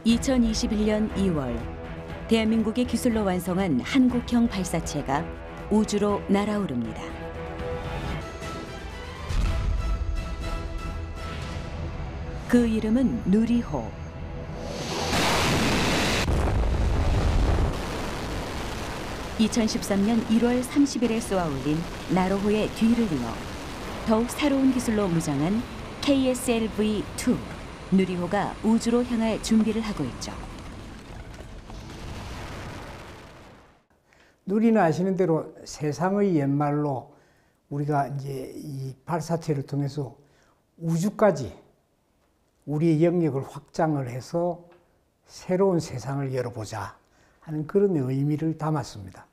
2021년 2월 대한민국의 기술로 완성한 한국형 발사체가 우주로 날아오릅니다. 그 이름은 누리호. (2013년 1월 30일에 쏘아올린 나로호의 뒤를 이어 더욱 새로운 기술로 무장한 KSLV-2 누리호가 우주로 향할 준비를 하고 있죠. 누리는 아시는 대로 세상의 옛말로 우리가 이제 이 발사체를 통해서 우주까지 우리의 영역을 확장을 해서 새로운 세상을 열어보자 하는 그런 의미를 담았습니다.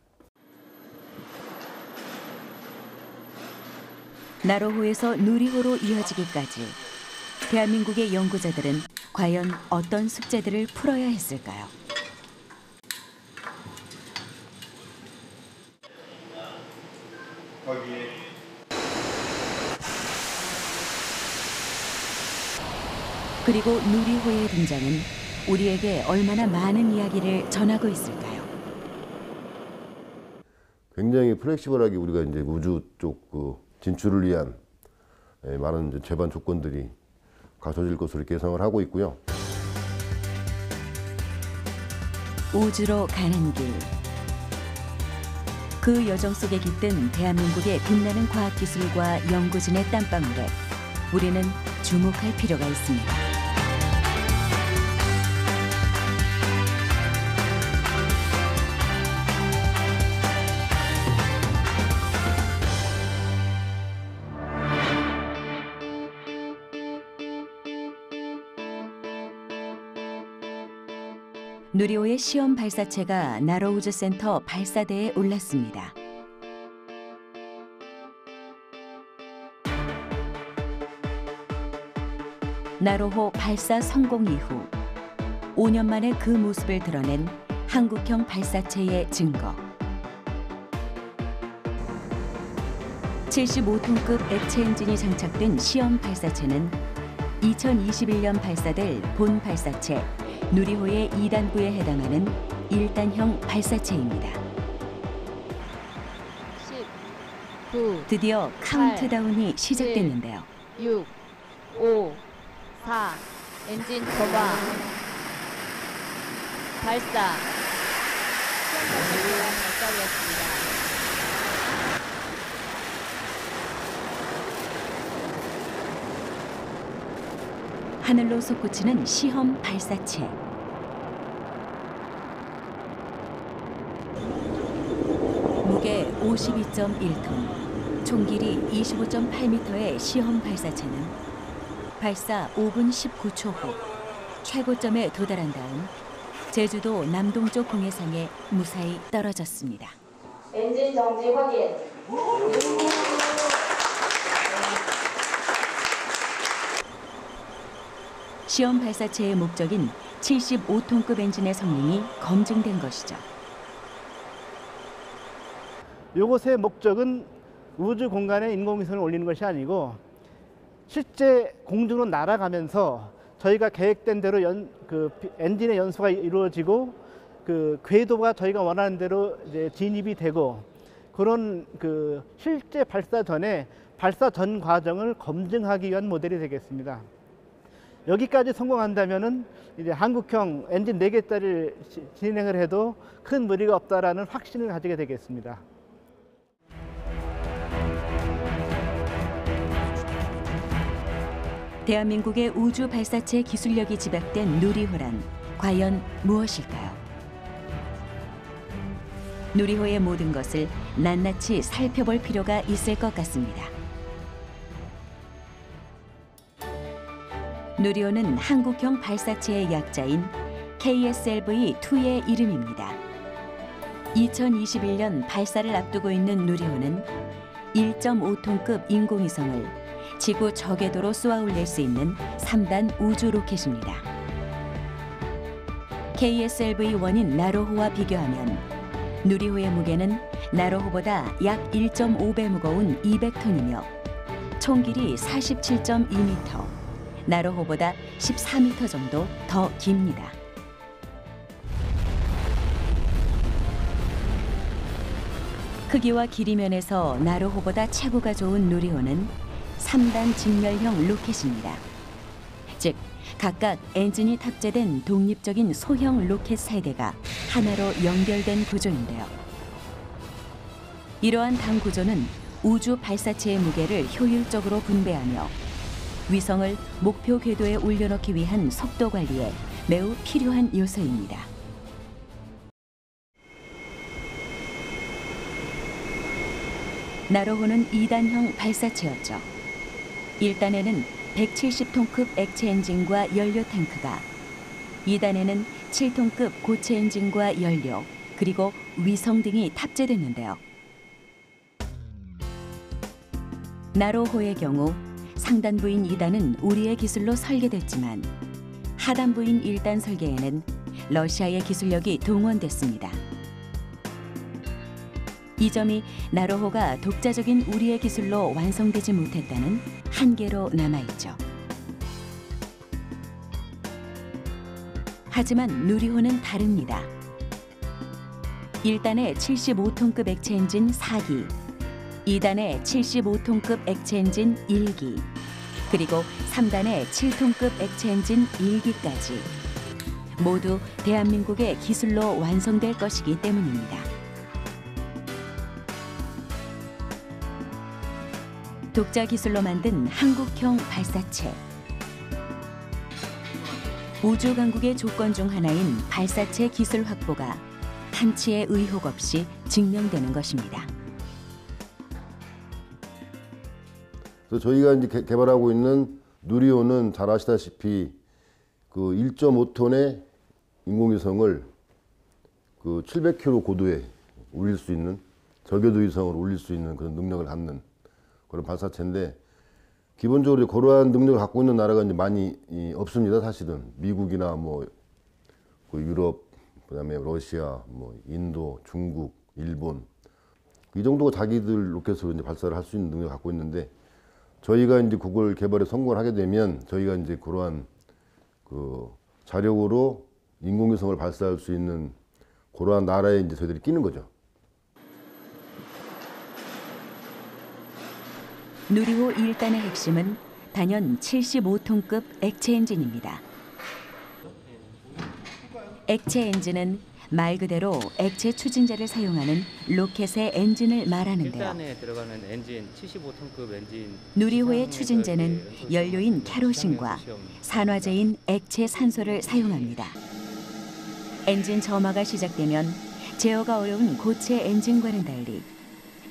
나로호에서 누리호로 이어지기까지 대한민국의 연구자들은 과연 어떤 숙제들을 풀어야 했을까요? 그리고 누리호의 등장은 우리에게 얼마나 많은 이야기를 전하고 있을까요? 굉장히 플렉시블하게 우리가 이제 우주 쪽 진출을 위한 많은 이제 제반 조건들이 갖춰질 것으로 예상을 하고 있고요. 우주로 가는 길. 그 여정 속에 깃든 대한민국의 빛나는 과학기술과 연구진의 땀방울에 우리는 주목할 필요가 있습니다. 누리호의 시험 발사체가 나로우주센터 발사대에 올랐습니다. 나로호 발사 성공 이후 5년 만에 그 모습을 드러낸 한국형 발사체의 증거. 75톤급 액체 엔진이 장착된 시험 발사체는 2021년 발사될 본 발사체 누리호의 2단부에 해당하는 1단형 발사체입니다. 10, 9, 드디어 8, 카운트다운이 시작됐는데요. 6, 5, 4, 엔진 점화, 발사. 시험 발사체가 발사되었습니다. 하늘로 솟구치는 시험 발사체. 무게 52.1톤, 총 길이 25.8m의 시험 발사체는 발사 5분 19초 후 최고점에 도달한 다음 제주도 남동쪽 공해상에 무사히 떨어졌습니다. 엔진 정지 확인. 시험 발사체의 목적인 75톤급 엔진의 성능이 검증된 것이죠. 이것의 목적은 우주 공간에 인공위성을 올리는 것이 아니고 실제 공중으로 날아가면서 저희가 계획된 대로 엔진의 연소가 이루어지고 그 궤도가 저희가 원하는 대로 이제 진입이 되고 그런 실제 발사 전에 발사 전 과정을 검증하기 위한 모델이 되겠습니다. 여기까지 성공한다면은 이제 한국형 엔진 4개짜리를 진행을 해도 큰 무리가 없다라는 확신을 가지게 되겠습니다. 대한민국의 우주 발사체 기술력이 집약된 누리호란 과연 무엇일까요? 누리호의 모든 것을 낱낱이 살펴볼 필요가 있을 것 같습니다. 누리호는 한국형 발사체의 약자인 KSLV-2의 이름입니다. 2021년 발사를 앞두고 있는 누리호는 1.5톤급 인공위성을 지구 저궤도로 쏘아올릴 수 있는 3단 우주 로켓입니다. KSLV-1인 나로호와 비교하면 누리호의 무게는 나로호보다 약 1.5배 무거운 200톤이며 총 길이 47.2m, 나로호보다 14m 정도 더 깁니다. 크기와 길이 면에서 나로호보다 체구가 좋은 누리호는 3단 직렬형 로켓입니다. 즉 각각 엔진이 탑재된 독립적인 소형 로켓 세대가 하나로 연결된 구조인데요. 이러한 당 구조는 우주 발사체의 무게를 효율적으로 분배하며 위성을 목표 궤도에 올려놓기 위한 속도 관리에 매우 필요한 요소입니다. 나로호는 2단형 발사체였죠. 1단에는 170톤급 액체 엔진과 연료 탱크가, 2단에는 7톤급 고체 엔진과 연료, 그리고 위성 등이 탑재됐는데요. 나로호의 경우 상단부인 2단은 우리의 기술로 설계됐지만 하단부인 1단 설계에는 러시아의 기술력이 동원됐습니다. 이 점이 나로호가 독자적인 우리의 기술로 완성되지 못했다는 한계로 남아있죠. 하지만 누리호는 다릅니다. 1단의 75톤급 액체 엔진 4기, 2단의 75톤급 액체 엔진 1기, 그리고 3단의 7톤급 액체 엔진 1기까지 모두 대한민국의 기술로 완성될 것이기 때문입니다. 독자 기술로 만든 한국형 발사체. 우주 강국의 조건 중 하나인 발사체 기술 확보가 한치의 의혹 없이 증명되는 것입니다. 그래서 저희가 이제 개발하고 있는 누리호는 잘 아시다시피 그 1.5톤의 인공위성을 그 700km 고도에 올릴 수 있는, 저궤도 위성을 올릴 수 있는 그런 능력을 갖는 그런 발사체인데, 기본적으로 그러한 능력을 갖고 있는 나라가 이제 많이 없습니다. 사실은 미국이나 뭐 그 유럽, 그다음에 러시아, 뭐 인도, 중국, 일본 이 정도가 자기들 로켓으로 이제 발사를 할 수 있는 능력을 갖고 있는데, 저희가 이제 그걸 개발에 성공을 하게 되면 저희가 이제 그러한 그 자력으로 인공위성을 발사할 수 있는 그러한 나라에 이제 저희들이 끼는 거죠. 누리호 1단의 핵심은 단연 75톤급 액체 엔진입니다. 액체 엔진은 말 그대로 액체 추진자를 사용하는 로켓의 엔진을 말하는데요. 1단에 들어가는 엔진 75톤급 엔진. 누리호의 추진자는 연료인 캐로신과 산화제인 액체 산소를 사용합니다. 엔진 점화가 시작되면 제어가 어려운 고체 엔진과는 달리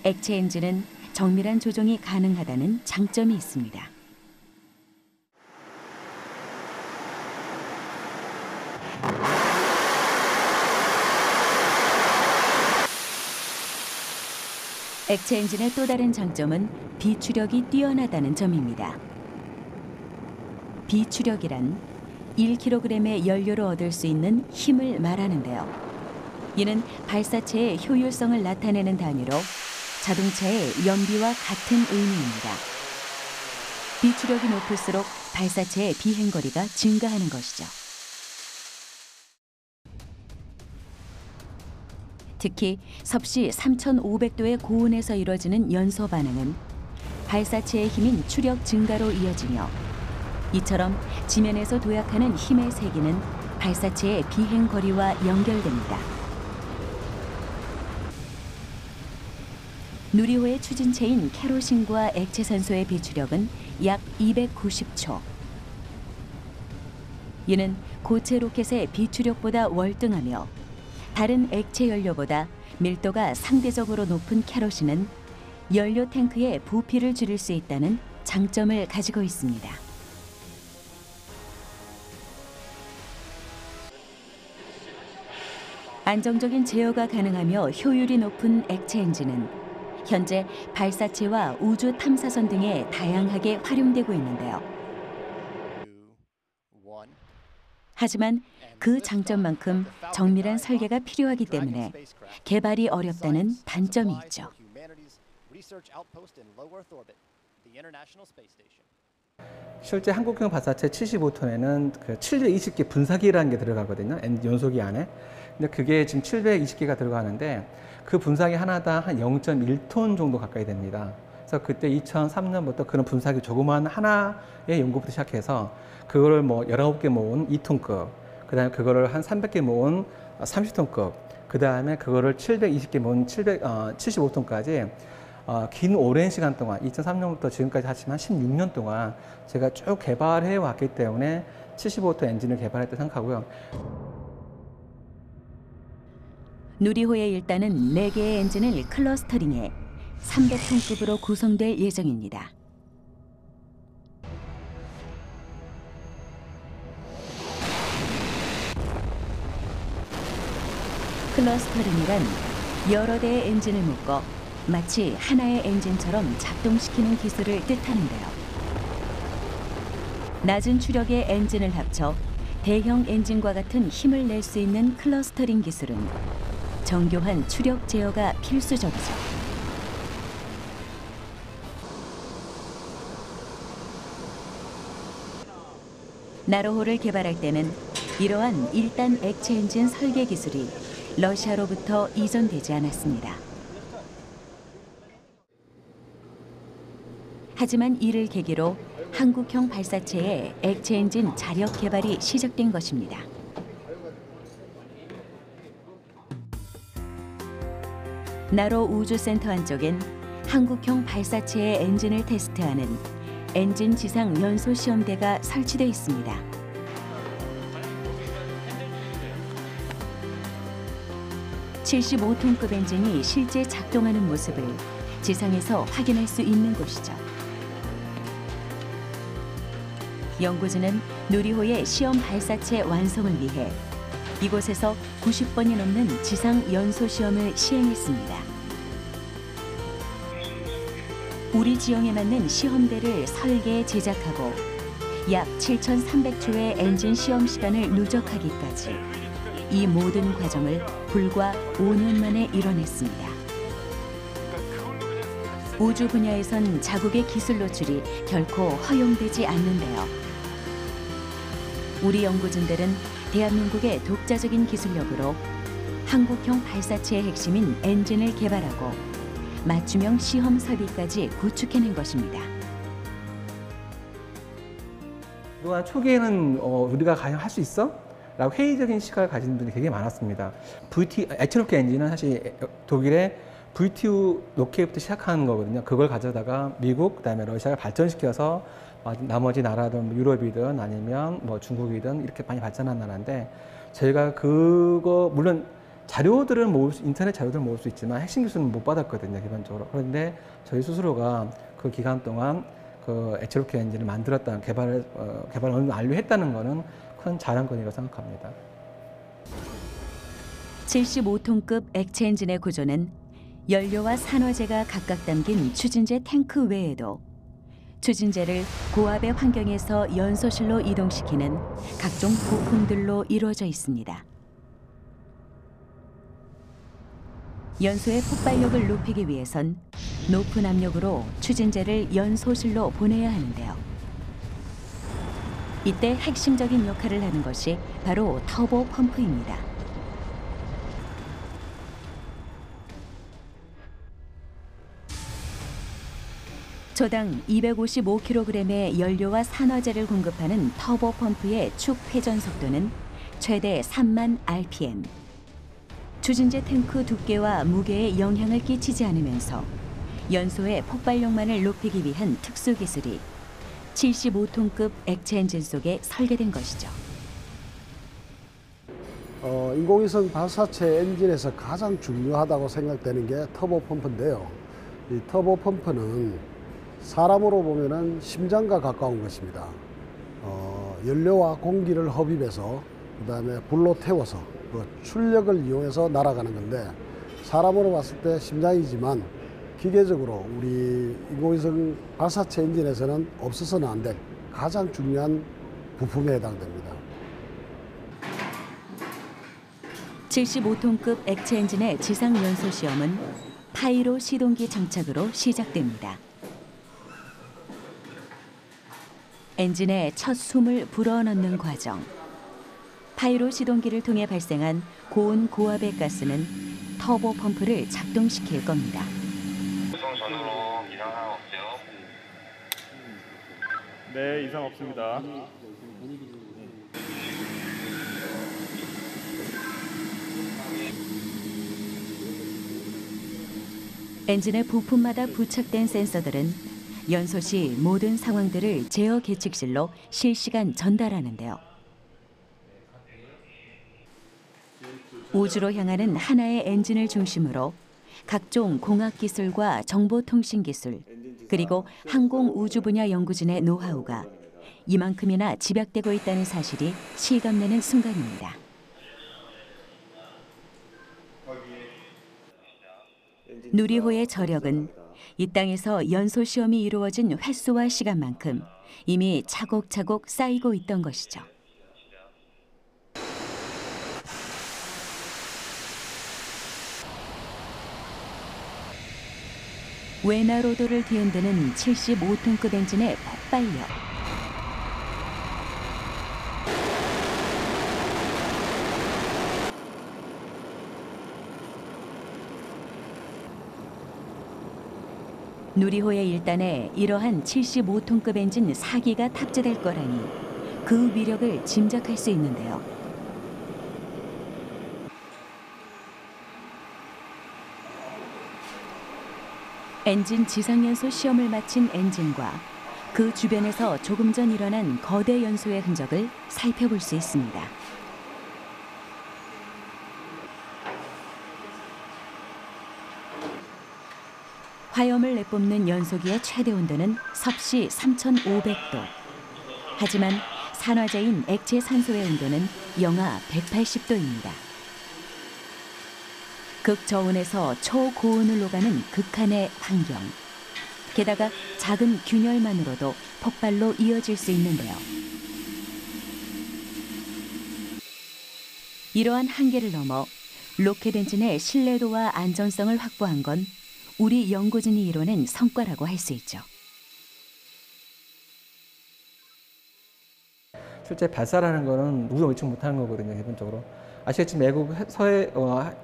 액체 엔진은 정밀한 조종이 가능하다는 장점이 있습니다. 액체 엔진의 또 다른 장점은 비추력이 뛰어나다는 점입니다. 비추력이란 1kg의 연료로 얻을 수 있는 힘을 말하는데요. 이는 발사체의 효율성을 나타내는 단위로 자동차의 연비와 같은 의미입니다. 비추력이 높을수록 발사체의 비행거리가 증가하는 것이죠. 특히 섭씨 3,500도의 고온에서 이루어지는 연소 반응은 발사체의 힘인 추력 증가로 이어지며, 이처럼 지면에서 도약하는 힘의 세기는 발사체의 비행거리와 연결됩니다. 누리호의 추진체인 캐로신과 액체산소의 비추력은 약 290초. 이는 고체 로켓의 비추력보다 월등하며 다른 액체 연료보다 밀도가 상대적으로 높은 캐로신은 연료 탱크의 부피를 줄일 수 있다는 장점을 가지고 있습니다. 안정적인 제어가 가능하며 효율이 높은 액체 엔진은 현재 발사체와 우주 탐사선 등에 다양하게 활용되고 있는데요. 하지만 그 장점만큼 정밀한 설계가 필요하기 때문에 개발이 어렵다는 단점이 있죠. 실제 한국형 발사체 75톤에는 그 720개 분사기라는 게 들어가거든요. 연소기 안에. 근데 그게 지금 720개가 들어가는데 그 분사기 하나당 한 0.1톤 정도 가까이 됩니다. 그래서 그때 2003년부터 그런 분사기 조그만 하나의 연구부터 시작해서 그거를 뭐 19개 모은 2톤급, 그 다음에 그거를 한 300개 모은 30톤급, 그 다음에 그거를 720개 모은 75톤까지 긴 오랜 시간 동안 2003년부터 지금까지 하지만 16년 동안 제가 쭉 개발해 왔기 때문에 75톤 엔진을 개발했다고 생각하고요. 누리호의 일단은 4개의 엔진을 클러스터링해 300톤급으로 구성될 예정입니다. 클러스터링이란 여러 대의 엔진을 묶어 마치 하나의 엔진처럼 작동시키는 기술을 뜻하는데요. 낮은 추력의 엔진을 합쳐 대형 엔진과 같은 힘을 낼 수 있는 클러스터링 기술은 정교한 추력 제어가 필수적이죠. 나로호를 개발할 때는 이러한 1단 액체 엔진 설계 기술이 러시아로부터 이전되지 않았습니다. 하지만 이를 계기로 한국형 발사체의 액체 엔진 자력 개발이 시작된 것입니다. 나로 우주센터 안쪽엔 한국형 발사체의 엔진을 테스트하는 엔진 지상 연소 시험대가 설치되어 있습니다. (75톤급) 엔진이 실제 작동하는 모습을 지상에서 확인할 수 있는 곳이죠. 연구진은 누리호의 시험 발사체 완성을 위해 이곳에서 90번이 넘는 지상 연소 시험을 시행했습니다. 우리 지형에 맞는 시험대를 설계, 제작하고 약 7,300초의 엔진 시험 시간을 누적하기까지 이 모든 과정을 불과 5년 만에 이뤄냈습니다. 우주 분야에선 자국의 기술 노출이 결코 허용되지 않는데요. 우리 연구진들은 대한민국의 독자적인 기술력으로 한국형 발사체의 핵심인 엔진을 개발하고 맞춤형 시험 설비까지 구축해낸 것입니다. 그동안 초기에는 우리가 과연 할 수 있어? 라고 회의적인 시각을 가진 분들이 되게 많았습니다. 액체로켓 엔진은 사실 독일의 VTU 로켓부터 시작하는 거거든요. 그걸 가져다가 미국, 그다음에 러시아가 발전시켜서 나머지 나라든 유럽이든 아니면 뭐 중국이든 이렇게 많이 발전한 나라인데 저희가 그거 물론 자료들은 인터넷 자료들은 모을 수 있지만 핵심 기술은 못 받았거든요, 기본적으로. 그런데 저희 스스로가 그 기간 동안 그 액체로켓 엔진을 만들었다는 개발을 어느 정도 완료했다는 거는 큰 자랑거리라고 생각합니다. 75톤급 액체 엔진의 구조는 연료와 산화제가 각각 담긴 추진제 탱크 외에도 추진제를 고압의 환경에서 연소실로 이동시키는 각종 부품들로 이루어져 있습니다. 연소의 폭발력을 높이기 위해선 높은 압력으로 추진제를 연소실로 보내야 하는데요. 이때 핵심적인 역할을 하는 것이 바로 터보 펌프입니다. 초당 255kg의 연료와 산화제를 공급하는 터보 펌프의 축 회전 속도는 최대 3만 rpm. 추진제 탱크 두께와 무게에 영향을 끼치지 않으면서 연소의 폭발력만을 높이기 위한 특수 기술이 75톤급 액체 엔진 속에 설계된 것이죠. 인공위성 발사체 엔진에서 가장 중요하다고 생각되는 게 터보 펌프인데요. 이 터보 펌프는 사람으로 보면은 심장과 가까운 것입니다. 연료와 공기를 흡입해서 그다음에 불로 태워서 그 출력을 이용해서 날아가는 건데 사람으로 봤을 때 심장이지만 기계적으로 우리 인공위성 발사체 엔진에서는 없어서는 안 될 가장 중요한 부품에 해당됩니다. 75톤급 액체 엔진의 지상 연소 시험은 파이로 시동기 장착으로 시작됩니다. 엔진에 첫 숨을 불어넣는 과정. 파이로 시동기를 통해 발생한 고온 고압의 가스는 터보 펌프를 작동시킬 겁니다. 구성 전후로 이상 하나 없죠? 네, 이상 없습니다. 엔진의 부품마다 부착된 센서들은 연소 시 모든 상황들을 제어 계측실로 실시간 전달하는데요. 우주로 향하는 하나의 엔진을 중심으로 각종 공학 기술과 정보통신 기술, 그리고 항공 우주 분야 연구진의 노하우가 이만큼이나 집약되고 있다는 사실이 실감나는 순간입니다. 누리호의 저력은 이 땅에서 연소 시험이 이루어진 횟수와 시간만큼 이미 차곡차곡 쌓이고 있던 것이죠. 외나로도를 뒤흔드는 75톤급 엔진의 폭발력. 누리호의 일단에 이러한 75톤급 엔진 4기가 탑재될 거라니 그 위력을 짐작할 수 있는데요. 엔진 지상연소 시험을 마친 엔진과 그 주변에서 조금 전 일어난 거대 연소의 흔적을 살펴볼 수 있습니다. 화염을 내뿜는 연소기의 최대 온도는 섭씨 3,500도. 하지만 산화제인 액체 산소의 온도는 영하 180도입니다. 극저온에서 초고온을 오가는 극한의 환경. 게다가 작은 균열만으로도 폭발로 이어질 수 있는데요. 이러한 한계를 넘어 로켓 엔진의 신뢰도와 안전성을 확보한 건 우리 연구진이 이뤄낸 성과라고 할 수 있죠. 실제 발사라는 거는 누구도 예측 못하는 거거든요, 기본적으로. 아시겠지만 외국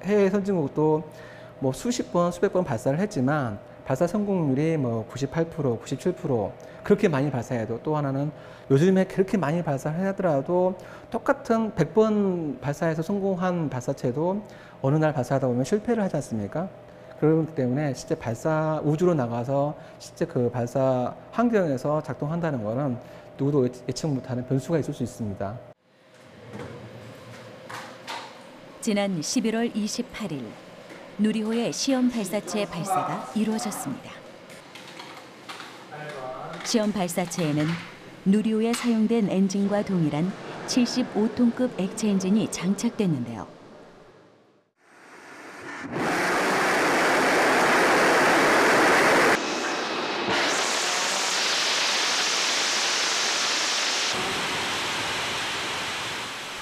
해외 선진국도 뭐 수십 번, 수백 번 발사를 했지만 발사 성공률이 뭐 98%, 97% 그렇게 많이 발사해도, 또 하나는 요즘에 그렇게 많이 발사를 하더라도 똑같은 100번 발사해서 성공한 발사체도 어느 날 발사하다 보면 실패를 하지 않습니까? 그렇기 때문에 실제 우주로 나가서 실제 그 발사 환경에서 작동한다는 거는 누구도 예측 못하는 변수가 있을 수 있습니다. 지난 11월 28일 누리호의 시험 발사체 발사가 이루어졌습니다. 시험 발사체에는 누리호에 사용된 엔진과 동일한 75톤급 액체 엔진이 장착됐는데요.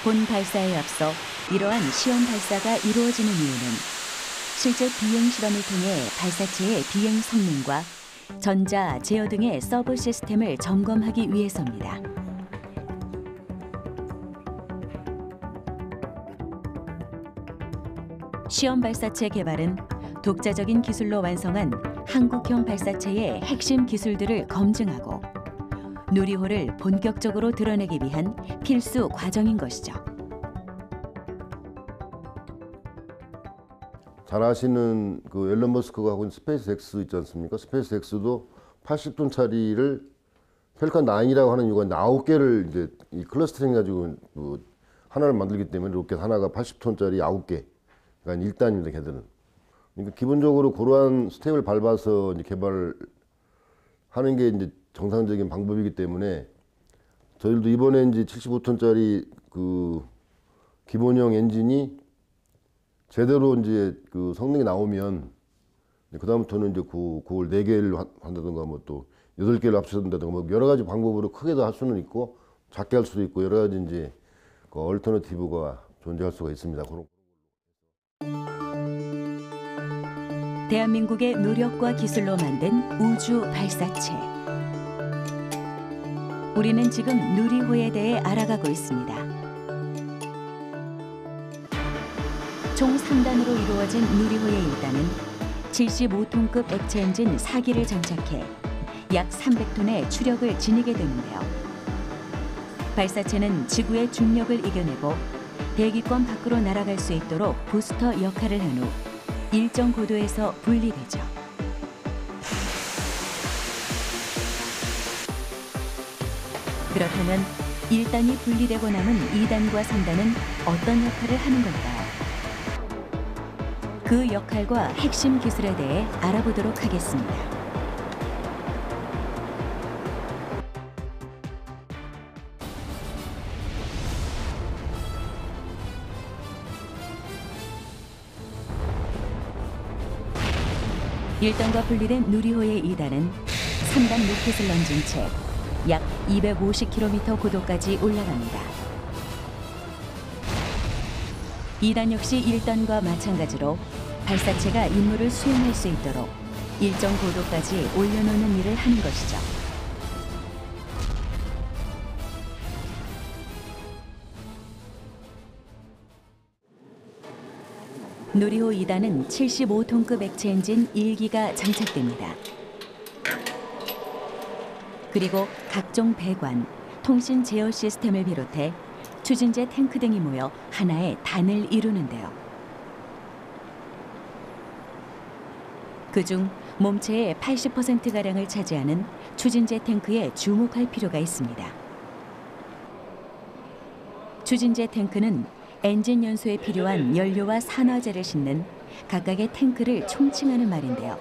본 발사에 앞서 이러한 시험 발사가 이루어지는 이유는 실제 비행 실험을 통해 발사체의 비행 성능과 전자, 제어 등의 서브 시스템을 점검하기 위해서입니다. 시험 발사체 개발은 독자적인 기술로 완성한 한국형 발사체의 핵심 기술들을 검증하고 누리호를 본격적으로 드러내기 위한 필수 과정인 것이죠. 잘 아시는 그 앨런 머스크가 하고 있는 스페이스 X 있지 않습니까? 스페이스 X도 80톤짜리를 펠컨 9이라고 하는 이유가 9개를 이제 이 클러스터링 가지고 뭐 하나를 만들기 때문에 로켓 하나가 80톤짜리 9개. 그러니까 1단입니다, 걔들은. 그러니까 기본적으로 그러한 스텝을 밟아서 이제 개발을 하는 게 이제 정상적인 방법이기 때문에 저희들도 이번에 이제 75톤짜리 그 기본형 엔진이 제대로 이제 그 성능이 나오면 그다음부터는 이제 그걸 4개를 한다든가 뭐 또 8개를 합쳐준다든가 뭐 여러 가지 방법으로 크게도 할 수는 있고 작게 할 수도 있고 여러 가지 이제 그 얼터너티브가 존재할 수가 있습니다. 대한민국의 노력과 기술로 만든 우주 발사체. 우리는 지금 누리호에 대해 알아가고 있습니다. 총 3단으로 이루어진 누리호의 1단은 75톤급 액체 엔진 4기를 장착해 약 300톤의 추력을 지니게 되는데요. 발사체는 지구의 중력을 이겨내고 대기권 밖으로 날아갈 수 있도록 부스터 역할을 한 후 일정 고도에서 분리되죠. 그렇다면 1단이 분리되고 남은 2단과 3단은 어떤 역할을 하는 걸까요? 그 역할과 핵심 기술에 대해 알아보도록 하겠습니다. 일단과 분리된 누리호의 2단은 3단 로켓을 던진 채 약 250km 고도까지 올라갑니다. 2단 역시 1단과 마찬가지로 발사체가 임무를 수행할 수 있도록 일정 고도까지 올려놓는 일을 하는 것이죠. 누리호 2단은 75톤급 액체 엔진 1기가 장착됩니다. 그리고 각종 배관, 통신 제어 시스템을 비롯해 추진제 탱크 등이 모여 하나의 단을 이루는데요. 그중 몸체의 80%가량을 차지하는 추진제 탱크에 주목할 필요가 있습니다. 추진제 탱크는 엔진 연소에 필요한 연료와 산화제를 싣는 각각의 탱크를 총칭하는 말인데요.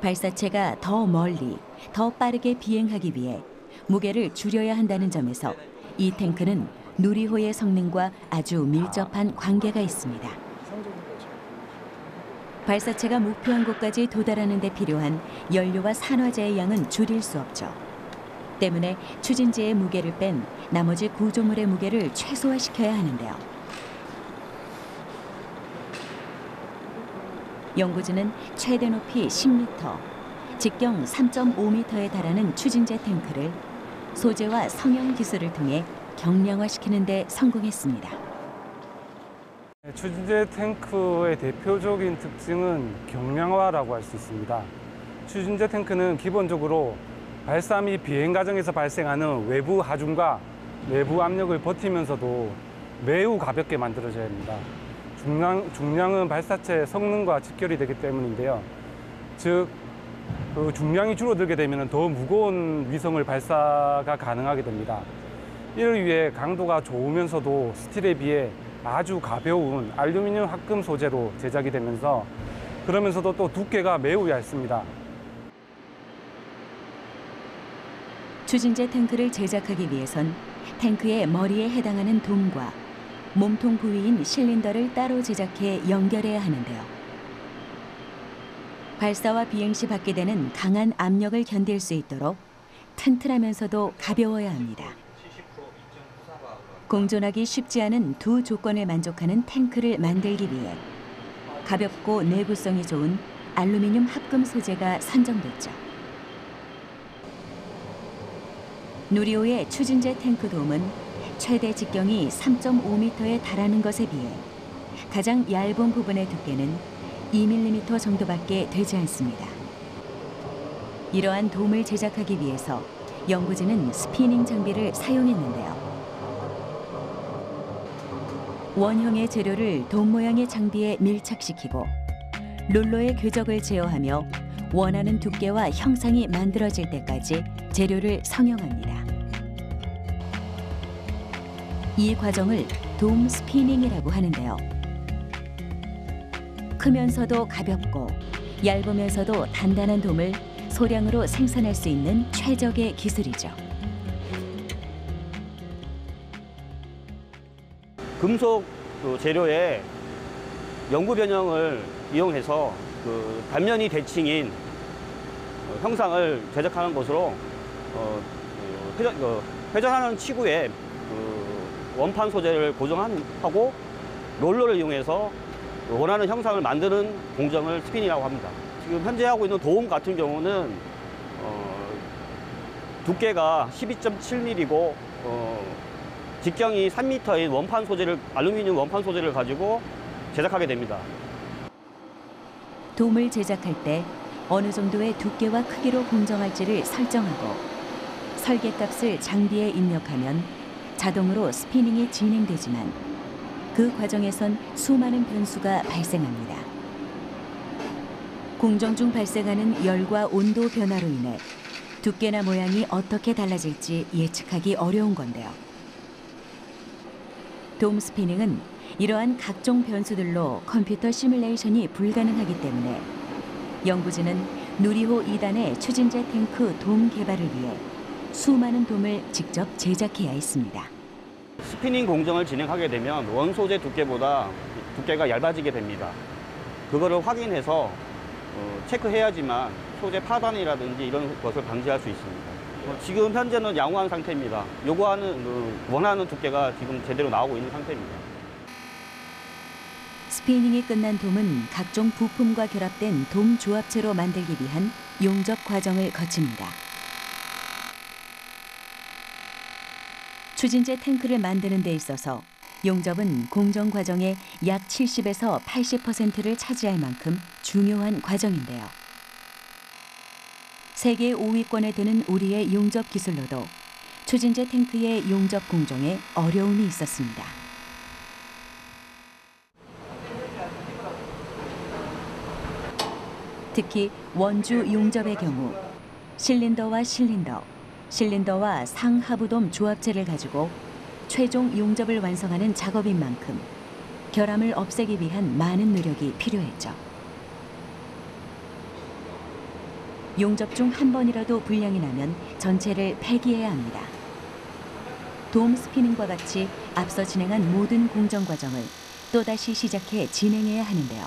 발사체가 더 멀리, 더 빠르게 비행하기 위해 무게를 줄여야 한다는 점에서 이 탱크는 누리호의 성능과 아주 밀접한 관계가 있습니다. 발사체가 목표한 곳까지 도달하는 데 필요한 연료와 산화제의 양은 줄일 수 없죠. 때문에 추진제의 무게를 뺀 나머지 구조물의 무게를 최소화시켜야 하는데요. 연구진은 최대 높이 10m, 직경 3.5m에 달하는 추진제 탱크를 소재와 성형 기술을 통해 경량화시키는 데 성공했습니다. 추진제 탱크의 대표적인 특징은 경량화라고 할 수 있습니다. 추진제 탱크는 기본적으로 발사 및 비행 과정에서 발생하는 외부 하중과 내부 압력을 버티면서도 매우 가볍게 만들어져야 합니다. 중량은 발사체 성능과 직결이 되기 때문인데요. 즉, 그 중량이 줄어들게 되면 더 무거운 위성을 발사가 가능하게 됩니다. 이를 위해 강도가 좋으면서도 스틸에 비해 아주 가벼운 알루미늄 합금 소재로 제작이 되면서 그러면서도 또 두께가 매우 얇습니다. 추진제 탱크를 제작하기 위해선 탱크의 머리에 해당하는 돔과 몸통 부위인 실린더를 따로 제작해 연결해야 하는데요. 발사와 비행 시 받게 되는 강한 압력을 견딜 수 있도록 튼튼하면서도 가벼워야 합니다. 공존하기 쉽지 않은 두 조건을 만족하는 탱크를 만들기 위해 가볍고 내구성이 좋은 알루미늄 합금 소재가 선정됐죠. 누리호의 추진제 탱크 돔은 최대 직경이 3.5m에 달하는 것에 비해 가장 얇은 부분의 두께는 2mm 정도밖에 되지 않습니다. 이러한 돔을 제작하기 위해서 연구진은 스피닝 장비를 사용했는데요. 원형의 재료를 돔 모양의 장비에 밀착시키고 롤러의 궤적을 제어하며 원하는 두께와 형상이 만들어질 때까지 재료를 성형합니다. 이 과정을 돔 스피닝이라고 하는데요. 크면서도 가볍고 얇으면서도 단단한 돔을 소량으로 생산할 수 있는 최적의 기술이죠. 금속 재료의 영구 변형을 이용해서 단면이 대칭인 형상을 제작하는 것으로 회전하는 치구에 원판 소재를 고정하고 롤러를 이용해서 원하는 형상을 만드는 공정을 스피닝이라고 합니다. 지금 현재 하고 있는 도움 같은 경우는 두께가 12.7mm고 직경이 3m인 원판 소재를 알루미늄 원판 소재를 가지고 제작하게 됩니다. 돔을 제작할 때 어느 정도의 두께와 크기로 공정할지를 설정하고 설계값을 장비에 입력하면 자동으로 스피닝이 진행되지만 그 과정에선 수많은 변수가 발생합니다. 공정 중 발생하는 열과 온도 변화로 인해 두께나 모양이 어떻게 달라질지 예측하기 어려운 건데요. 돔 스피닝은 이러한 각종 변수들로 컴퓨터 시뮬레이션이 불가능하기 때문에 연구진은 누리호 2단의 추진제 탱크 돔 개발을 위해 수많은 돔을 직접 제작해야 했습니다. 스피닝 공정을 진행하게 되면 원소재 두께보다 두께가 얇아지게 됩니다. 그거를 확인해서 체크해야지만 소재 파단이라든지 이런 것을 방지할 수 있습니다. 지금 현재는 양호한 상태입니다. 요구하는 원하는 두께가 지금 제대로 나오고 있는 상태입니다. 스피닝이 끝난 돔은 각종 부품과 결합된 돔 조합체로 만들기 위한 용접 과정을 거칩니다. 추진제 탱크를 만드는 데 있어서 용접은 공정 과정의 약 70에서 80%를 차지할 만큼 중요한 과정인데요. 세계 5위권에 드는 우리의 용접 기술로도 추진제 탱크의 용접 공정에 어려움이 있었습니다. 특히 원주 용접의 경우 실린더와 실린더와 상하부돔 조합체를 가지고 최종 용접을 완성하는 작업인 만큼 결함을 없애기 위한 많은 노력이 필요했죠. 용접 중 한 번이라도 불량이 나면 전체를 폐기해야 합니다. 돔 스피닝과 같이 앞서 진행한 모든 공정 과정을 또다시 시작해 진행해야 하는데요.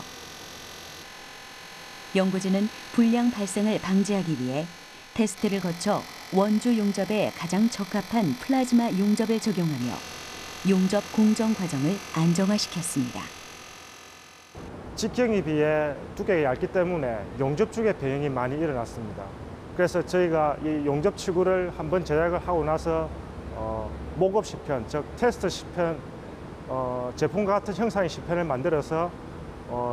연구진은 불량 발생을 방지하기 위해 테스트를 거쳐 원주 용접에 가장 적합한 플라즈마 용접을 적용하며 용접 공정 과정을 안정화시켰습니다. 직경에 비해 두께가 얇기 때문에 용접 중에 변형이 많이 일어났습니다. 그래서 저희가 이 용접 치구를 한번 제작을 하고 나서 목업 시편, 즉 테스트 시편, 제품과 같은 형상의 시편을 만들어서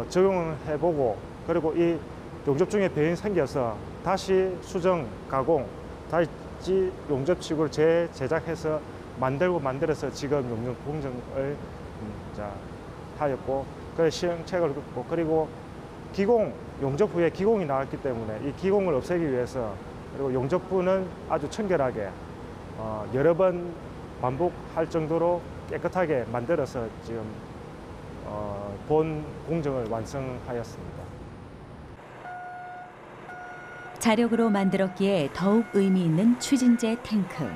적용을 해보고, 그리고 이 용접 중에 변형이 생겨서 다시 수정, 가공, 다시 용접 치구를 재제작해서 만들어서 지금 용접 공정을 하였고, 그래서 시행착오를 겪고, 그리고 기공, 용접 후에 기공이 나왔기 때문에 이 기공을 없애기 위해서, 그리고 용접부는 아주 청결하게 여러 번 반복할 정도로 깨끗하게 만들어서 지금 본 공정을 완성하였습니다. 자력으로 만들었기에 더욱 의미 있는 추진제 탱크.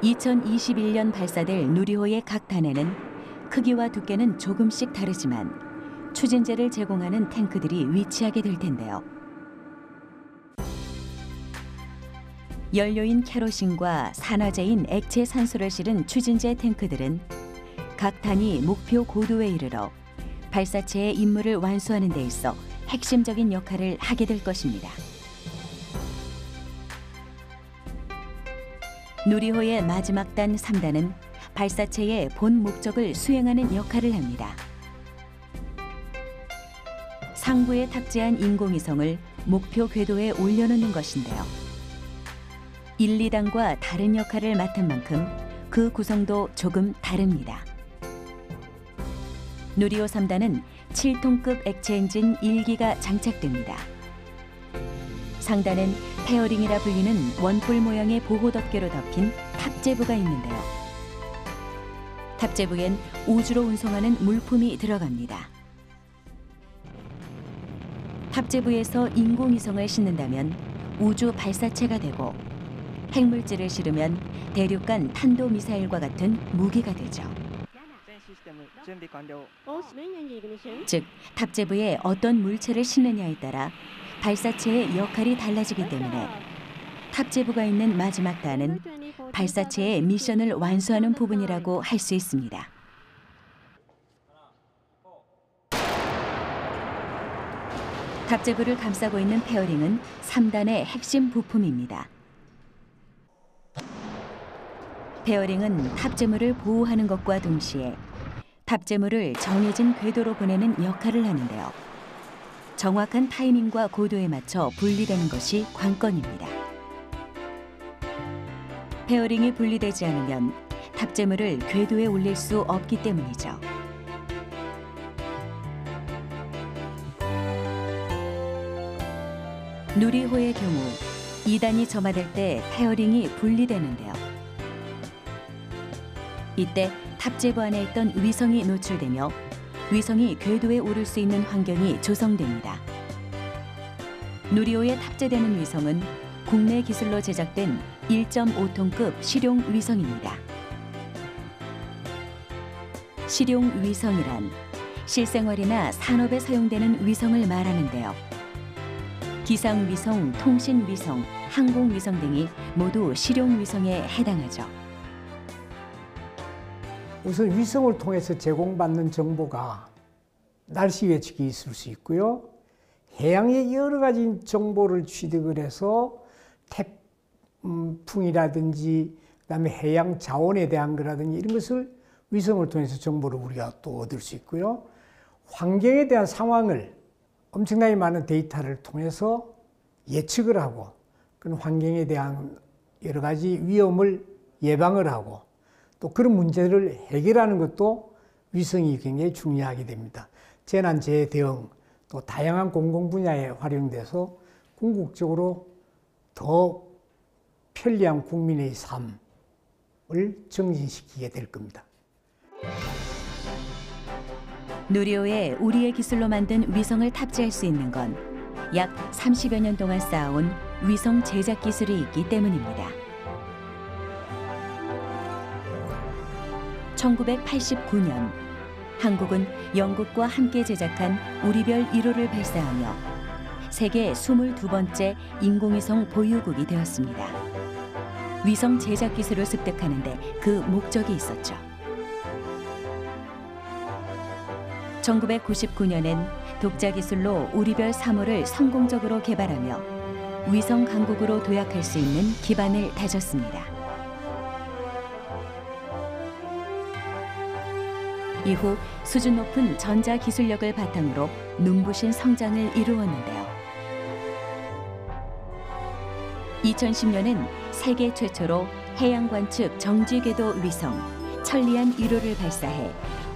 2021년 발사될 누리호의 각 단에는 크기와 두께는 조금씩 다르지만 추진제를 제공하는 탱크들이 위치하게 될 텐데요. 연료인 캐로신과 산화제인 액체 산소를 실은 추진제 탱크들은 각 단이 목표 고도에 이르러 발사체의 임무를 완수하는 데 있어 핵심적인 역할을 하게 될 것입니다. 누리호의 마지막 단 3단은 발사체의 본 목적을 수행하는 역할을 합니다. 상부에 탑재한 인공위성을 목표 궤도에 올려놓는 것인데요. 1, 2단과 다른 역할을 맡은 만큼 그 구성도 조금 다릅니다. 누리호 3단은 7톤급 액체 엔진 1기가 장착됩니다. 상단은 페어링이라 불리는 원뿔 모양의 보호 덮개로 덮인 탑재부가 있는데요. 탑재부엔 우주로 운송하는 물품이 들어갑니다. 탑재부에서 인공위성을 싣는다면 우주 발사체가 되고, 핵물질을 실으면 대륙간 탄도미사일과 같은 무기가 되죠. 즉, 탑재부에 어떤 물체를 싣느냐에 따라 발사체의 역할이 달라지기 때문에 탑재부가 있는 마지막 단은 발사체의 미션을 완수하는 부분이라고 할 수 있습니다. 탑재부를 감싸고 있는 페어링은 3단의 핵심 부품입니다. 페어링은 탑재물을 보호하는 것과 동시에 탑재물을 정해진 궤도로 보내는 역할을 하는데요. 정확한 타이밍과 고도에 맞춰 분리되는 것이 관건입니다. 페어링이 분리되지 않으면 탑재물을 궤도에 올릴 수 없기 때문이죠. 누리호의 경우 2단이 점화될 때 페어링이 분리되는데요. 이때 탑재부 안에 있던 위성이 노출되며 위성이 궤도에 오를 수 있는 환경이 조성됩니다. 누리호에 탑재되는 위성은 국내 기술로 제작된 1.5톤급 실용 위성입니다. 실용 위성이란 실생활이나 산업에 사용되는 위성을 말하는데요. 기상위성, 통신위성, 항공위성 등이 모두 실용위성에 해당하죠. 우선 위성을 통해서 제공받는 정보가 날씨 예측이 있을 수 있고요. 해양의 여러 가지 정보를 취득을 해서 태풍이라든지 그다음에 해양 자원에 대한 거라든지 이런 것을 위성을 통해서 정보를 우리가 또 얻을 수 있고요. 환경에 대한 상황을 엄청나게 많은 데이터를 통해서 예측을 하고 그런 환경에 대한 여러 가지 위험을 예방을 하고 또 그런 문제를 해결하는 것도 위성이 굉장히 중요하게 됩니다. 재난재해 대응 또 다양한 공공 분야에 활용돼서 궁극적으로 더 편리한 국민의 삶을 증진시키게 될 겁니다. 누리호에 우리의 기술로 만든 위성을 탑재할 수 있는 건 약 30여 년 동안 쌓아온 위성 제작 기술이 있기 때문입니다. 1989년 한국은 영국과 함께 제작한 우리별 1호를 발사하며 세계 22번째 인공위성 보유국이 되었습니다. 위성 제작 기술을 습득하는 데 그 목적이 있었죠. 1999년엔 독자 기술로 우리별 3호를 성공적으로 개발하며 위성 강국으로 도약할 수 있는 기반을 다졌습니다. 이후 수준 높은 전자 기술력을 바탕으로 눈부신 성장을 이루었는데요. 2010년엔 세계 최초로 해양 관측 정지 궤도 위성 천리안 1호를 발사해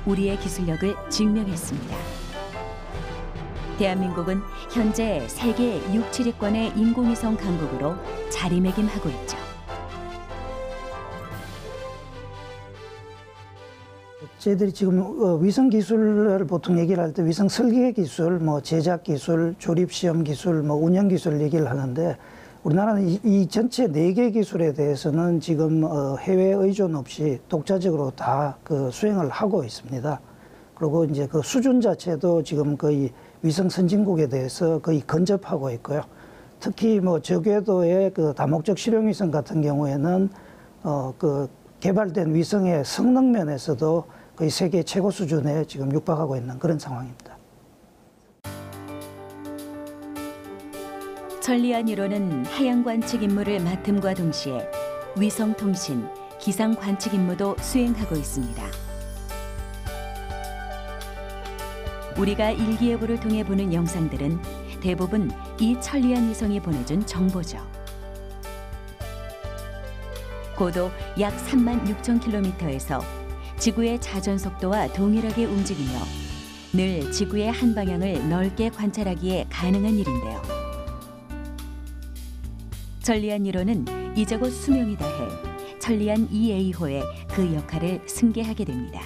우리의 기술력을 증명했습니다. 대한민국은 현재 세계 6, 7위권의 인공위성 강국으로 자리매김하고 있죠. 저희들이 지금 위성 기술을 보통 얘기를 할 때 위성 설계 기술, 뭐 제작 기술, 조립 시험 기술, 뭐 운영 기술 얘기를 하는데 우리나라는 이 전체 4개 기술에 대해서는 지금 해외 의존 없이 독자적으로 다 그 수행을 하고 있습니다. 그리고 이제 그 수준 자체도 지금 거의 위성 선진국에 대해서 거의 근접하고 있고요. 특히 뭐 저궤도의 그 다목적 실용위성 같은 경우에는 그 개발된 위성의 성능 면에서도 거의 세계 최고 수준에 지금 육박하고 있는 그런 상황입니다. 천리안 1호는 해양 관측 임무를 맡음과 동시에 위성 통신, 기상 관측 임무도 수행하고 있습니다. 우리가 일기예보를 통해 보는 영상들은 대부분 이 천리안 위성이 보내준 정보죠. 고도 약 36,000km에서 지구의 자전 속도와 동일하게 움직이며 늘 지구의 한 방향을 넓게 관찰하기에 가능한 일인데요. 천리안 1호는 이제 곧 수명이 다해 천리안 2A호에 그 역할을 승계하게 됩니다.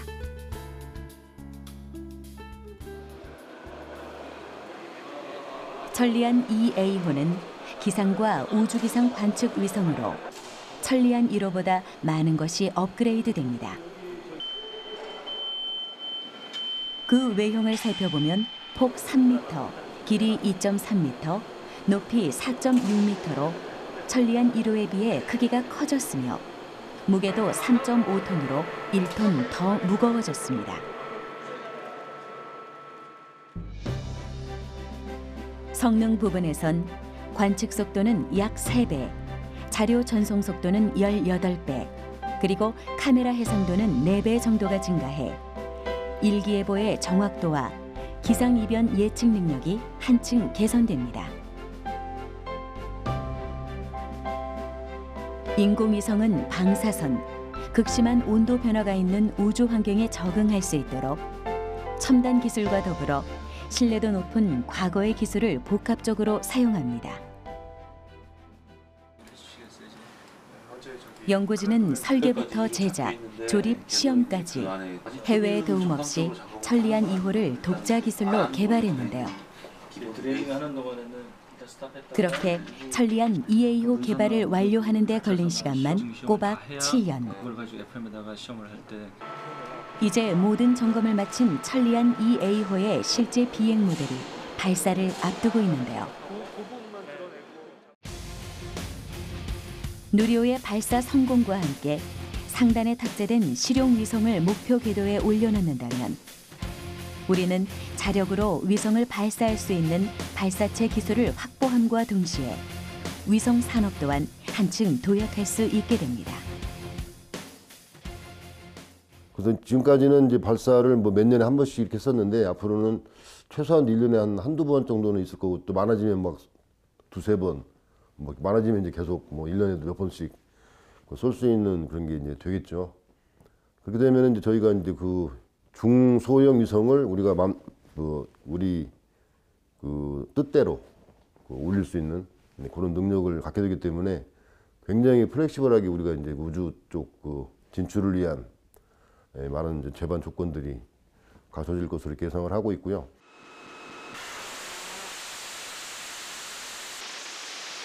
천리안 2A호는 기상과 우주기상 관측 위성으로 천리안 1호보다 많은 것이 업그레이드 됩니다. 그 외형을 살펴보면 폭 3m, 길이 2.3m, 높이 4.6m로 천리안 1호에 비해 크기가 커졌으며 무게도 3.5톤으로 1톤 더 무거워졌습니다. 성능 부분에선 관측 속도는 약 3배, 자료 전송 속도는 18배, 그리고 카메라 해상도는 4배 정도가 증가해 일기예보의 정확도와 기상이변 예측 능력이 한층 개선됩니다. 인공위성은 방사선, 극심한 온도 변화가 있는 우주 환경에 적응할 수 있도록 첨단 기술과 더불어 신뢰도 높은 과거의 기술을 복합적으로 사용합니다. 연구진은 설계부터 제작, 조립, 시험까지 해외의 도움 없이 천리안 2호를 독자 기술로 개발했는데요. 그렇게 천리안 2A호 개발을 완료하는 데 걸린 시간만 꼬박 7년. 이제 모든 점검을 마친 천리안 2A호의 실제 비행 모델이 발사를 앞두고 있는데요. 누리호의 발사 성공과 함께 상단에 탑재된 실용 위성을 목표 궤도에 올려놓는다면 우리는 자력으로 위성을 발사할 수 있는 발사체 기술을 확보함과 동시에 위성 산업 또한 한층 도약할 수 있게 됩니다. 그래서 지금까지는 이제 발사를 뭐 몇 년에 한 번씩 이렇게 했었는데 앞으로는 최소한 1년에 한두 번 정도는 있을 거고 또 많아지면 막 두세 번, 뭐 많아지면 이제 계속 뭐 1년에도 몇 번씩 쏠 수 있는 그런 게 이제 되겠죠. 그렇게 되면 이제 저희가 이제 그 중소형 위성을 우리가 우리 그 뜻대로 올릴 수 있는 그런 능력을 갖게 되기 때문에 굉장히 플렉시블하게 우리가 이제 우주 쪽 그 진출을 위한 많은 이제 제반 조건들이 갖춰질 것으로 이렇게 예상을 하고 있고요.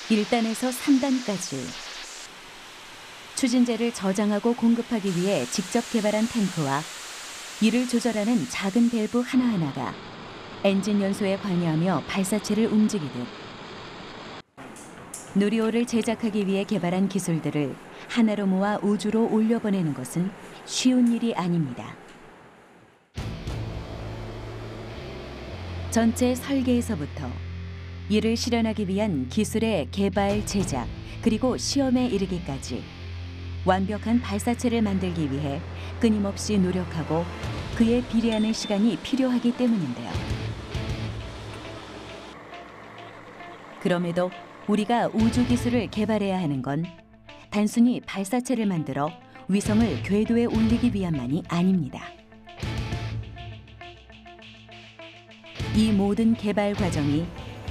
1단에서 3단까지 추진제를 저장하고 공급하기 위해 직접 개발한 탱크와 이를 조절하는 작은 밸브 하나하나가 엔진 연소에 관여하며 발사체를 움직이듯 누리호를 제작하기 위해 개발한 기술들을 하나로 모아 우주로 올려보내는 것은 쉬운 일이 아닙니다. 전체 설계에서부터 이를 실현하기 위한 기술의 개발, 제작, 그리고 시험에 이르기까지 완벽한 발사체를 만들기 위해 끊임없이 노력하고 그에 비례하는 시간이 필요하기 때문인데요. 그럼에도 우리가 우주 기술을 개발해야 하는 건 단순히 발사체를 만들어 위성을 궤도에 올리기 위함만이 아닙니다. 이 모든 개발 과정이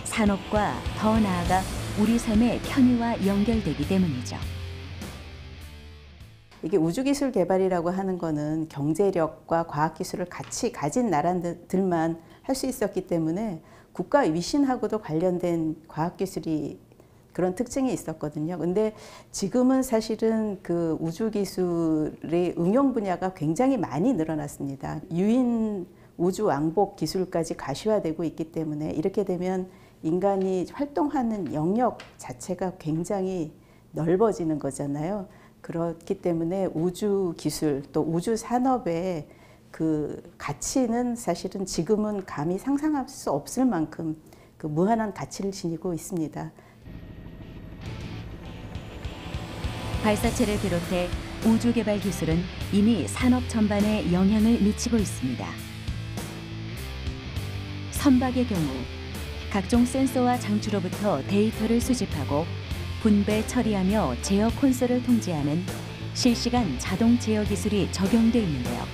산업과 더 나아가 우리 삶의 편의와 연결되기 때문이죠. 이게 우주기술 개발이라고 하는 거는 경제력과 과학기술을 같이 가진 나라들만 할 수 있었기 때문에 국가 위신하고도 관련된 과학기술이 그런 특징이 있었거든요. 근데 지금은 사실은 그 우주기술의 응용 분야가 굉장히 많이 늘어났습니다. 유인 우주 왕복 기술까지 가시화되고 있기 때문에 이렇게 되면 인간이 활동하는 영역 자체가 굉장히 넓어지는 거잖아요. 그렇기 때문에 우주 기술 또 우주 산업의 그 가치는 사실은 지금은 감히 상상할 수 없을 만큼 그 무한한 가치를 지니고 있습니다. 발사체를 비롯해 우주 개발 기술은 이미 산업 전반에 영향을 미치고 있습니다. 선박의 경우 각종 센서와 장치로부터 데이터를 수집하고 분배, 처리하며 제어 콘솔을 통제하는 실시간 자동 제어 기술이 적용돼 있는데요.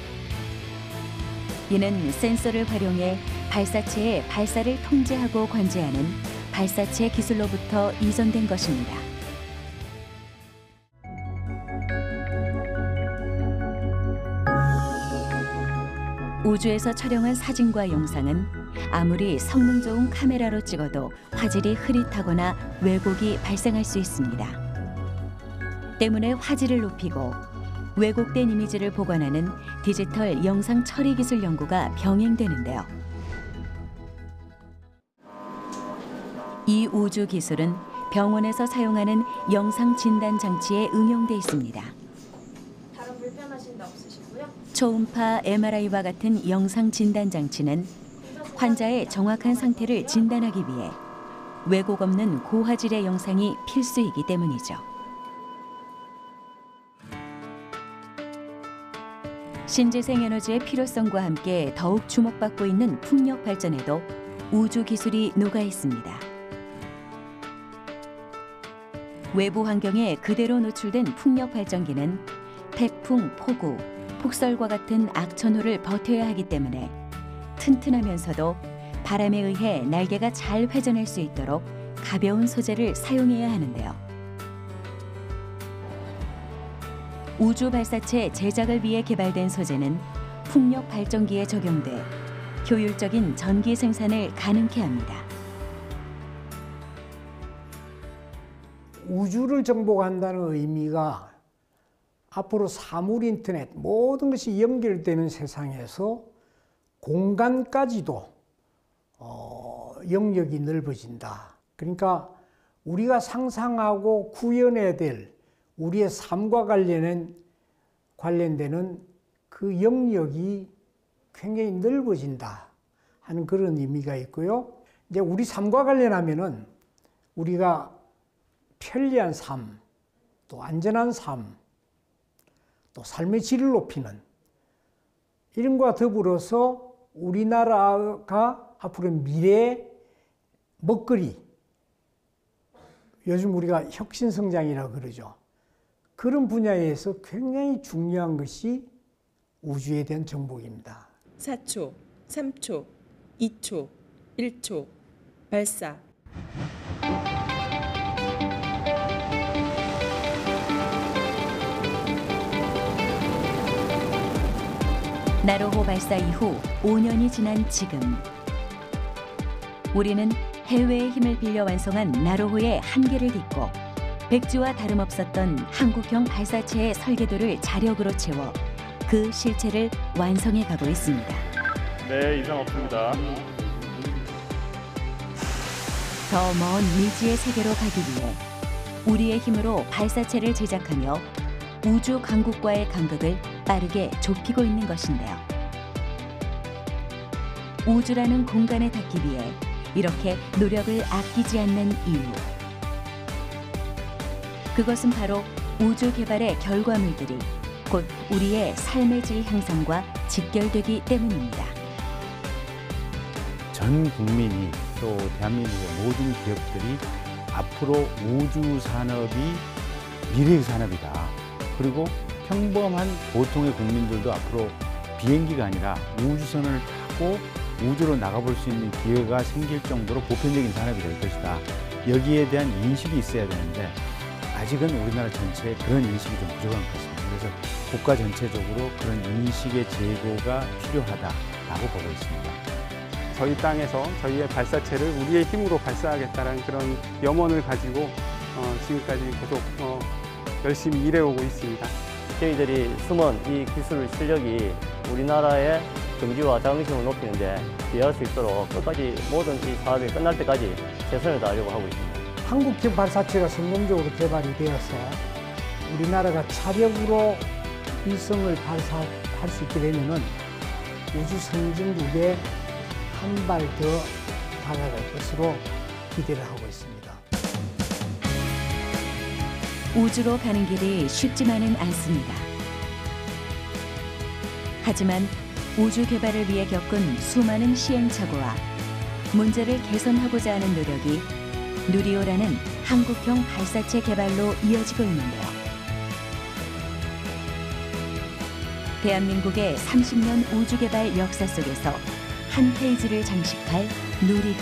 이는 센서를 활용해 발사체의 발사를 통제하고 관제하는 발사체 기술로부터 이전된 것입니다. 우주에서 촬영한 사진과 영상은 아무리 성능 좋은 카메라로 찍어도 화질이 흐릿하거나 왜곡이 발생할 수 있습니다. 때문에 화질을 높이고 왜곡된 이미지를 보관하는 디지털 영상 처리 기술 연구가 병행되는데요. 이 우주 기술은 병원에서 사용하는 영상 진단 장치에 응용돼 있습니다. 다른 불편하신 데 없으시고요? 초음파 MRI와 같은 영상 진단 장치는 환자의 정확한 상태를 진단하기 위해 왜곡 없는 고화질의 영상이 필수이기 때문이죠. 신재생 에너지의 필요성과 함께 더욱 주목받고 있는 풍력 발전에도 우주 기술이 녹아 있습니다. 외부 환경에 그대로 노출된 풍력 발전기는 태풍, 폭우, 폭설과 같은 악천후를 버텨야 하기 때문에 튼튼하면서도 바람에 의해 날개가 잘 회전할 수 있도록 가벼운 소재를 사용해야 하는데요. 우주 발사체 제작을 위해 개발된 소재는 풍력 발전기에 적용돼 효율적인 전기 생산을 가능케 합니다. 우주를 정복한다는 의미가 앞으로 사물 인터넷 모든 것이 연결되는 세상에서 공간까지도 영역이 넓어진다. 그러니까 우리가 상상하고 구현해야 될 우리의 삶과 관련되는 그 영역이 굉장히 넓어진다 하는 그런 의미가 있고요. 이제 우리 삶과 관련하면은 우리가 편리한 삶, 또 안전한 삶, 또 삶의 질을 높이는 이런 것과 더불어서 우리나라가 앞으로 미래의 먹거리, 요즘 우리가 혁신성장이라고 그러죠. 그런 분야에서 굉장히 중요한 것이 우주에 대한 정복입니다. 4초, 3초, 2초, 1초, 발사. 나로호 발사 이후 5년이 지난 지금 우리는 해외의 힘을 빌려 완성한 나로호의 한계를 딛고 백지와 다름없었던 한국형 발사체의 설계도를 자력으로 채워 그 실체를 완성해 가고 있습니다. 네, 이상 없습니다. 더 먼 미지의 세계로 가기 위해 우리의 힘으로 발사체를 제작하며 우주 강국과의 간극을 빠르게 좁히고 있는 것인데요. 우주라는 공간에 닿기 위해 이렇게 노력을 아끼지 않는 이유. 그것은 바로 우주 개발의 결과물들이 곧 우리의 삶의 질 향상과 직결되기 때문입니다. 전 국민이 또 대한민국의 모든 기업들이 앞으로 우주 산업이 미래의 산업이다. 그리고 평범한 보통의 국민들도 앞으로 비행기가 아니라 우주선을 타고 우주로 나가볼 수 있는 기회가 생길 정도로 보편적인 산업이 될 것이다. 여기에 대한 인식이 있어야 되는데 아직은 우리나라 전체에 그런 인식이 좀 부족한 것 같습니다. 그래서 국가 전체적으로 그런 인식의 제고가 필요하다라고 보고 있습니다. 저희 땅에서 저희의 발사체를 우리의 힘으로 발사하겠다는 그런 염원을 가지고 지금까지 계속 열심히 일해오고 있습니다. 저희들이 숨은 이 기술 실력이 우리나라의 경지와 자긍심을 높이는 데 기여할 수 있도록 끝까지 모든 이 사업이 끝날 때까지 최선을 다하려고 하고 있습니다. 한국형 발사체가 성공적으로 개발이 되어서 우리나라가 차력으로 위성을 발사할 수 있게 되면은 우주 선진국에 한 발 더 다가갈 것으로 기대를 하고 있습니다. 우주로 가는 길이 쉽지만은 않습니다. 하지만 우주 개발을 위해 겪은 수많은 시행착오와 문제를 개선하고자 하는 노력이 누리호라는 한국형 발사체 개발로 이어지고 있는데요. 대한민국의 30년 우주 개발 역사 속에서 한 페이지를 장식할 누리호.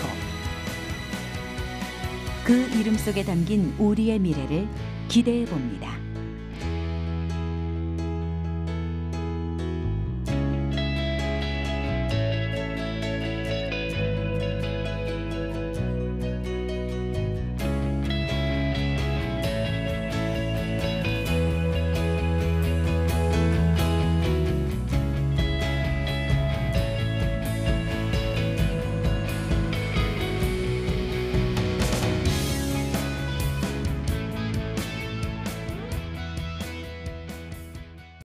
그 이름 속에 담긴 우리의 미래를 기대해 봅니다.